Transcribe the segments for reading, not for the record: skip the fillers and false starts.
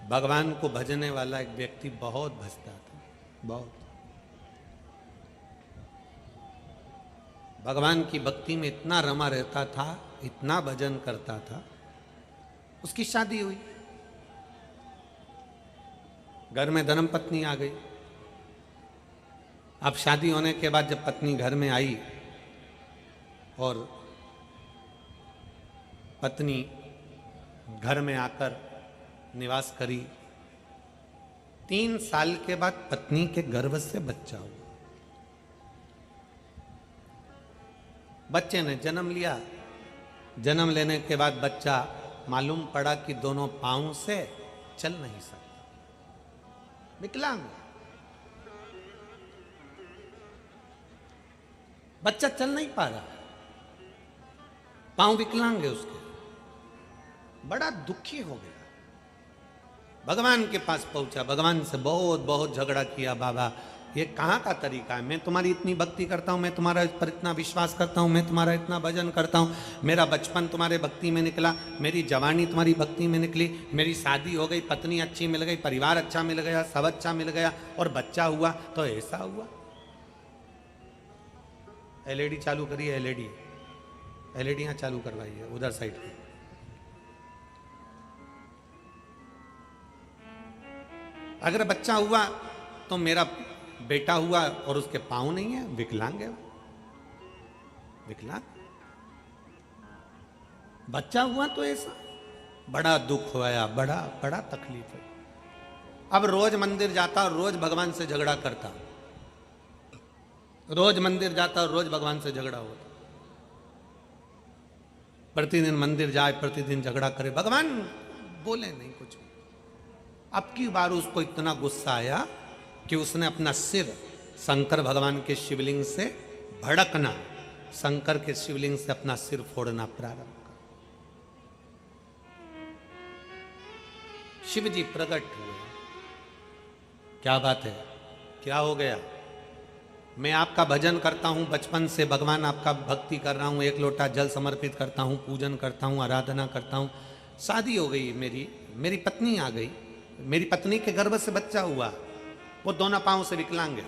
भगवान को भजने वाला एक व्यक्ति बहुत भजता था, बहुत। भगवान की भक्ति में इतना रमा रहता था, इतना भजन करता था। उसकी शादी हुई, घर में धर्मपत्नी आ गई। अब शादी होने के बाद जब पत्नी घर में आई और पत्नी घर में आकर निवास करी, 3 साल के बाद पत्नी के गर्भ से बच्चा हुआ। बच्चे ने जन्म लिया। जन्म लेने के बाद बच्चा मालूम पड़ा कि दोनों पांव से चल नहीं सकता, विकलांग। बच्चा चल नहीं पा रहा, पांव विकलांग है उसके। बड़ा दुखी हो गया, भगवान के पास पहुंचा, भगवान से बहुत बहुत झगड़ा किया। बाबा, ये कहाँ का तरीका है? मैं तुम्हारी इतनी भक्ति करता हूँ, मैं तुम्हारा पर इतना विश्वास करता हूँ, मैं तुम्हारा इतना भजन करता हूँ, मेरा बचपन तुम्हारे भक्ति में निकला, मेरी जवानी तुम्हारी भक्ति में निकली, मेरी शादी हो गई, पत्नी अच्छी मिल गई, परिवार अच्छा मिल गया, सब अच्छा मिल गया, और बच्चा हुआ तो ऐसा हुआ। एलईडी चालू करिए, एलईडी यहाँ चालू करवाइए उधर साइड पे। अगर बच्चा हुआ तो मेरा बेटा हुआ और उसके पांव नहीं है, विकलांग है, विकलांग। बच्चा हुआ तो ऐसा, बड़ा दुख हुआ, बड़ा बड़ा तकलीफ है। अब रोज मंदिर जाता और रोज भगवान से झगड़ा करता, रोज मंदिर जाता और रोज भगवान से झगड़ा होता। प्रतिदिन मंदिर जाए, प्रतिदिन झगड़ा करे, भगवान बोले नहीं कुछ। अब की बार उसको इतना गुस्सा आया कि उसने अपना सिर शंकर भगवान के शिवलिंग से भड़कना, शंकर के शिवलिंग से अपना सिर फोड़ना प्रारंभ कर। शिव जी प्रकट हुए। क्या बात है, क्या हो गया? मैं आपका भजन करता हूं बचपन से, भगवान आपका भक्ति कर रहा हूं, 1 लोटा जल समर्पित करता हूं, पूजन करता हूं, आराधना करता हूं। शादी हो गई, मेरी पत्नी आ गई, मेरी पत्नी के गर्भ से बच्चा हुआ, वो दोनों पांव से विकलांग है।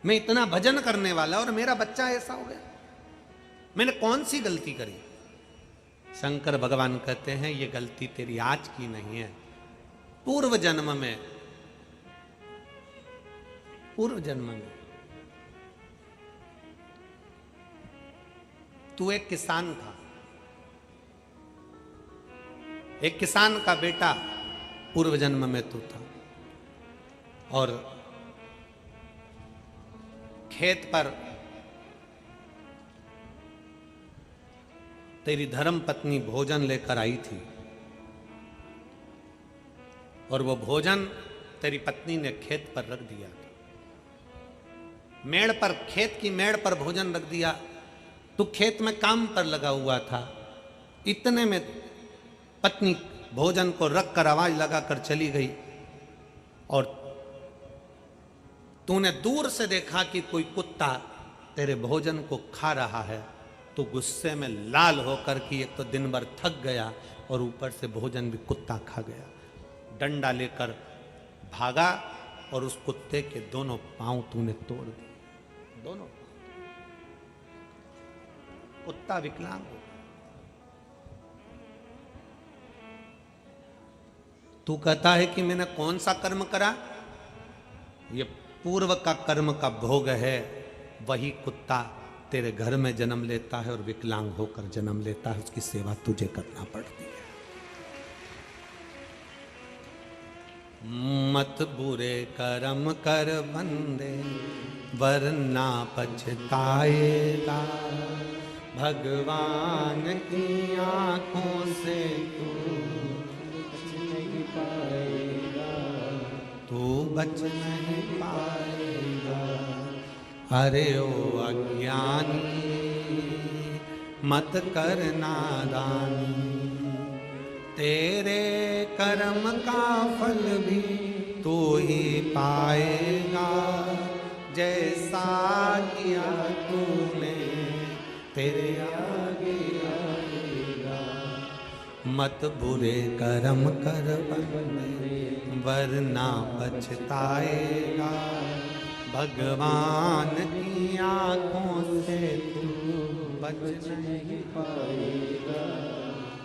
मैं इतना भजन करने वाला और मेरा बच्चा ऐसा हो गया, मैंने कौन सी गलती करी? शंकर भगवान कहते हैं, ये गलती तेरी आज की नहीं है, पूर्व जन्म में, पूर्व जन्म में तू एक किसान था, एक किसान का बेटा पूर्व जन्म में तू था, और खेत पर तेरी धर्म पत्नी भोजन लेकर आई थी, और वो भोजन तेरी पत्नी ने खेत पर रख दिया। मेड़ पर, खेत की मेड़ पर भोजन रख दिया। तू खेत में काम पर लगा हुआ था, इतने में पत्नी भोजन को रख कर आवाज लगाकर चली गई, और तूने दूर से देखा कि कोई कुत्ता तेरे भोजन को खा रहा है। तो गुस्से में लाल होकर कि एक तो दिन भर थक गया और ऊपर से भोजन भी कुत्ता खा गया, डंडा लेकर भागा और उस कुत्ते के दोनों पांव तूने तोड़ दिए, दोनों पांव। कुत्ता विकलांग हो। तू कहता है कि मैंने कौन सा कर्म करा? ये पूर्व का कर्म का भोग है। वही कुत्ता तेरे घर में जन्म लेता है और विकलांग होकर जन्म लेता है, उसकी सेवा तुझे करना पड़ती है। मत बुरे कर्म कर बंदे, वरना पछताएगा, भगवान की आंखों से तू बच नहीं पाएगा। अरे ओ अज्ञानी, मत कर नादानी, तेरे कर्म का फल भी तू ही पाएगा। जैसा किया तूने तेरे आगे आएगा। मत बुरे कर्म कर बंदे, वरना पछताएगा। भगवान की आंखों से तू बच नहीं पाएगा,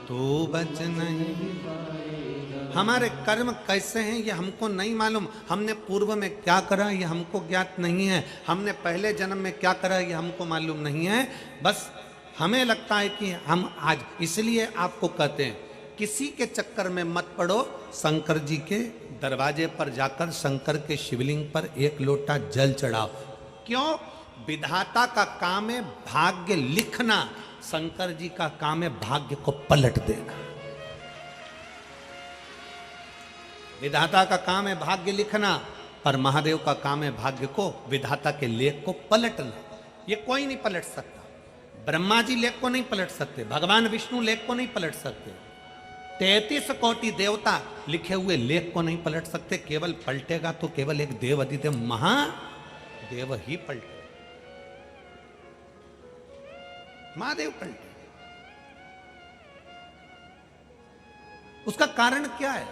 तू बच नहीं। हमारे कर्म कैसे हैं ये हमको नहीं मालूम। हमने पूर्व में क्या करा ये हमको ज्ञात नहीं है। हमने पहले जन्म में क्या करा ये हमको मालूम नहीं है। बस हमें लगता है कि हम आज, इसलिए आपको कहते हैं किसी के चक्कर में मत पड़ो। शंकर जी के दरवाजे पर जाकर शंकर के शिवलिंग पर एक लोटा जल चढ़ाओ। क्यों? विधाता का काम है भाग्य लिखना, शंकर जी का काम है भाग्य को पलट देना। विधाता का काम है भाग्य लिखना, और महादेव का काम है भाग्य को, विधाता के लेख को पलटना। ये कोई नहीं पलट सकता। ब्रह्मा जी लेख को नहीं पलट सकते, भगवान विष्णु लेख को नहीं पलट सकते, 33 कोटि देवता लिखे हुए लेख को नहीं पलट सकते। केवल पलटेगा तो केवल एक देव अधिदेव महादेव ही पलटे, महादेव पलटे। उसका कारण क्या है?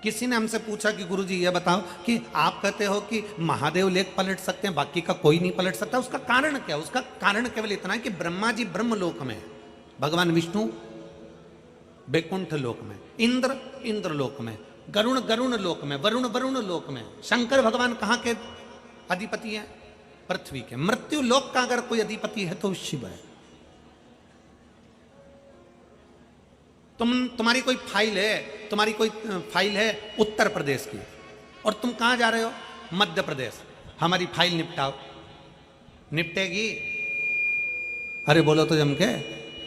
किसी ने हमसे पूछा कि गुरुजी ये बताओ कि आप कहते हो कि महादेव लेख पलट सकते हैं, बाकी का कोई नहीं पलट सकता, उसका कारण क्या? उसका कारण केवल इतना है कि ब्रह्मा जी ब्रह्मलोक में, भगवान विष्णु बैकुंठ लोक में, इंद्र इंद्र लोक में, गरुण गरुण लोक में, वरुण वरुण लोक में, शंकर भगवान कहाँ के अधिपति हैं? पृथ्वी के। मृत्यु लोक का अगर कोई अधिपति है तो शिव है। तुम्हारी कोई फाइल है, तुम्हारी कोई फाइल है उत्तर प्रदेश की, और तुम कहां जा रहे हो? मध्य प्रदेश। हमारी फाइल निपटाओ। निपटेगी? अरे बोलो तो जम के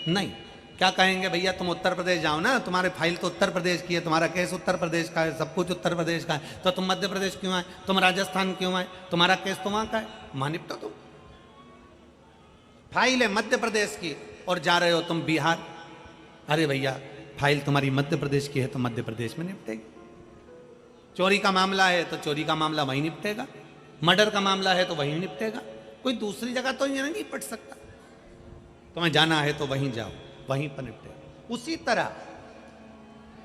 नहीं। क्या कहेंगे? भैया तुम उत्तर प्रदेश जाओ ना, तुम्हारे फाइल तो उत्तर प्रदेश की है, तुम्हारा केस उत्तर प्रदेश का है, सब कुछ उत्तर प्रदेश का है, तो तुम मध्य प्रदेश क्यों आए? तुम राजस्थान क्यों आए? तुम्हारा केस तो वहां का है, वहां निपटो तुम। फाइल है मध्य प्रदेश की और जा रहे हो तुम बिहार। अरे भैया फाइल तुम्हारी मध्य प्रदेश की है तो मध्य प्रदेश में निपटेगी। चोरी का मामला है तो चोरी का मामला वहीं निपटेगा, मर्डर का मामला है तो वहीं निपटेगा, कोई दूसरी जगह तो ये नहीं पट सकता। तुम्हें जाना है तो वहीं जाओ, वहीं पर निपटेगा। उसी तरह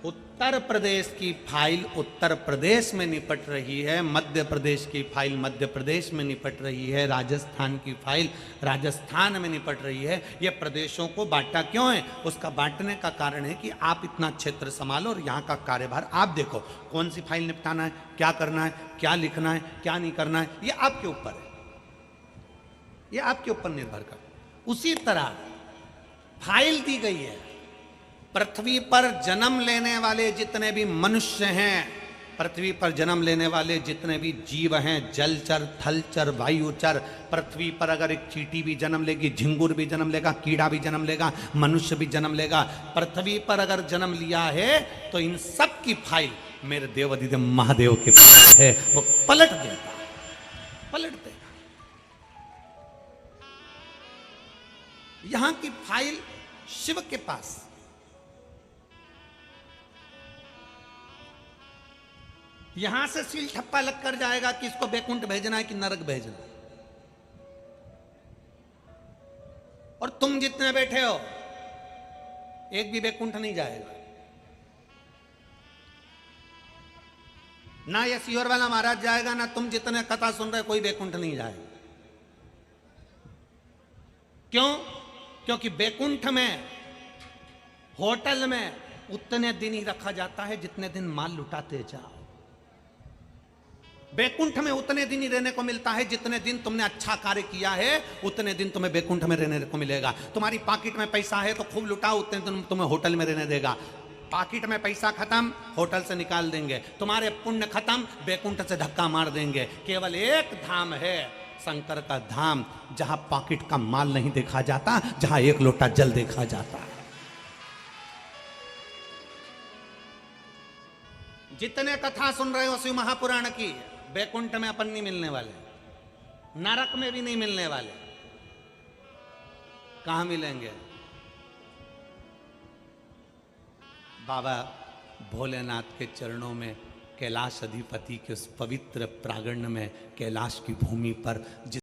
उत्तर प्रदेश की फाइल उत्तर प्रदेश में निपट रही है, मध्य प्रदेश की फाइल मध्य प्रदेश में निपट रही है, राजस्थान की फाइल राजस्थान में निपट रही है। ये प्रदेशों को बांटा क्यों है? उसका बांटने का कारण है कि आप इतना क्षेत्र संभालो और यहाँ का कार्यभार आप देखो, कौन सी फाइल निपटाना है, क्या करना है, क्या लिखना है, क्या नहीं करना है, ये आपके ऊपर है, ये आपके ऊपर निर्भर कर। उसी तरह फाइल दी गई है। पृथ्वी पर जन्म लेने वाले जितने भी मनुष्य हैं, पृथ्वी पर जन्म लेने वाले जितने भी जीव हैं, जलचर थलचर वायुचर, पृथ्वी पर अगर एक चींटी भी जन्म लेगी, झिंगुर भी जन्म लेगा, कीड़ा भी जन्म लेगा, मनुष्य भी जन्म लेगा, पृथ्वी पर अगर जन्म लिया है तो इन सब की फाइल मेरे देव अधिदेव महादेव के पास है, वो पलट देगा, पलट देगा। यहां की फाइल शिव के पास। यहां से सील ठप्पा लग कर जाएगा कि इसको बैकुंठ भेजना है कि नरक भेजना है। और तुम जितने बैठे हो एक भी बैकुंठ नहीं जाएगा। ना ये सीहोर वाला महाराज जाएगा, ना तुम जितने कथा सुन रहे कोई बैकुंठ नहीं जाएगा। क्यों? क्योंकि बैकुंठ में होटल में उतने दिन ही रखा जाता है जितने दिन माल लुटाते जाओ। बैकुंठ में उतने दिन ही रहने को मिलता है जितने दिन तुमने अच्छा कार्य किया है, उतने दिन तुम्हें बैकुंठ में रहने को मिलेगा। तुम्हारी पॉकेट में पैसा है तो खूब लुटाओ, उतने दिन तुम्हें होटल में रहने देगा। पॉकेट में पैसा खत्म, होटल से निकाल देंगे। तुम्हारे पुण्य खत्म, बैकुंठ से धक्का मार देंगे। केवल एक धाम है, शंकर का धाम, जहां पॉकेट का माल नहीं देखा जाता, जहां एक लोटा जल देखा जाता है। जितने कथा सुन रहे हो शिव महापुराण की, बैकुंठ में अपन नहीं मिलने वाले, नरक में भी नहीं मिलने वाले। कहां मिलेंगे? बाबा भोलेनाथ के चरणों में, कैलाश अधिपति के उस पवित्र प्रांगण में, कैलाश की भूमि पर।